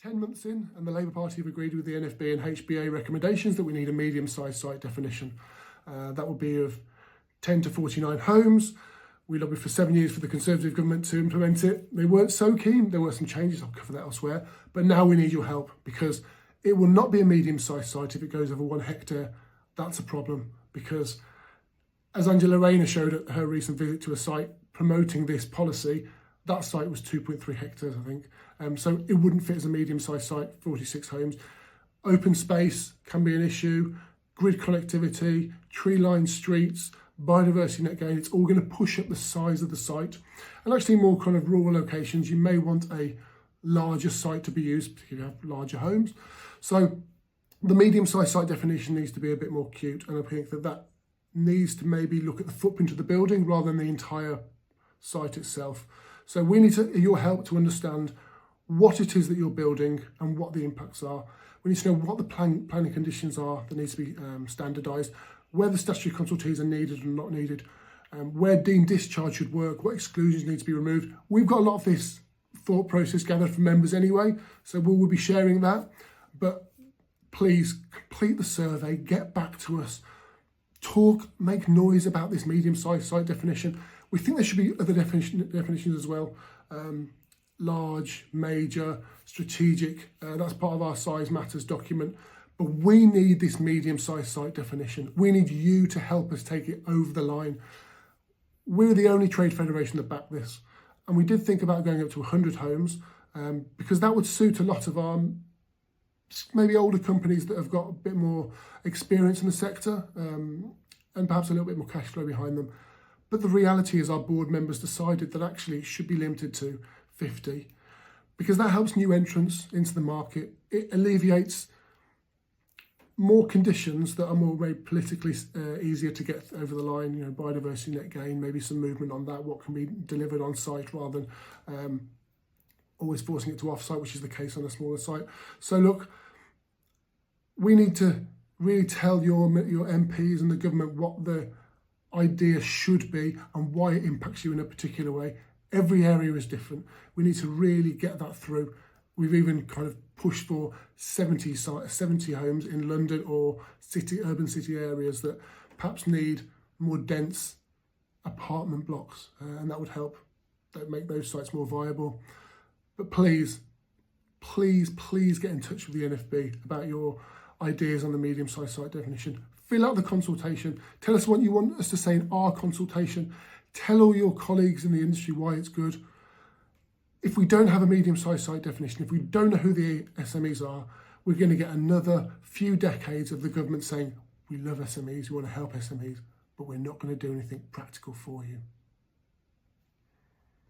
10 months in, and the Labour Party have agreed with the NFB and HBA recommendations that we need a medium-sized site definition. That would be of 10 to 49 homes. We lobbied for 7 years for the Conservative government to implement it. They weren't so keen. There were some changes, I'll cover that elsewhere. But now we need your help, because it will not be a medium-sized site if it goes over 1 hectare. That's a problem, because as Angela Rayner showed at her recent visit to a site promoting this policy, that site was 2.3 hectares, I think. So it wouldn't fit as a medium-sized site, 46 homes. Open space can be an issue, grid connectivity, tree-lined streets, biodiversity net gain. It's all going to push up the size of the site. And actually more kind of rural locations, you may want a larger site to be used, particularly if you have larger homes. So the medium-sized site definition needs to be a bit more cute, and I think that needs to maybe look at the footprint of the building rather than the entire site itself. So we need your help to understand what it is that you're building and what the impacts are. We need to know what the planning conditions are that need to be standardised, whether statutory consultees are needed or not needed, where deemed discharge should work, what exclusions need to be removed. We've got a lot of this thought process gathered from members anyway, so we'll be sharing that. But please complete the survey, get back to us, talk, make noise about this medium-sized site definition. We think there should be other definitions as well. Large, major, strategic, that's part of our size matters document. But we need this medium-sized site definition. We need you to help us take it over the line. We're the only trade federation that back this. And we did think about going up to 100 homes because that would suit a lot of our maybe older companies that have got a bit more experience in the sector and perhaps a little bit more cash flow behind them. But the reality is our board members decided that actually it should be limited to 50 because that helps new entrants into the market. It alleviates more conditions that are more maybe politically easier to get over the line, you know, biodiversity net gain, maybe some movement on that, what can be delivered on site rather than always forcing it to off-site, which is the case on a smaller site. So look, we need to really tell your MPs and the government what the idea should be and why it impacts you in a particular way. Every area is different. We need to really get that through. We've even kind of pushed for 70 homes in London or urban city areas that perhaps need more dense apartment blocks, and that would help make those sites more viable. But please, please, please get in touch with the NFB about your ideas on the medium-sized site definition. Fill out the consultation. Tell us what you want us to say in our consultation. Tell all your colleagues in the industry why it's good. If we don't have a medium-sized site definition, if we don't know who the SMEs are, we're going to get another few decades of the government saying, we love SMEs, we want to help SMEs, but we're not going to do anything practical for you.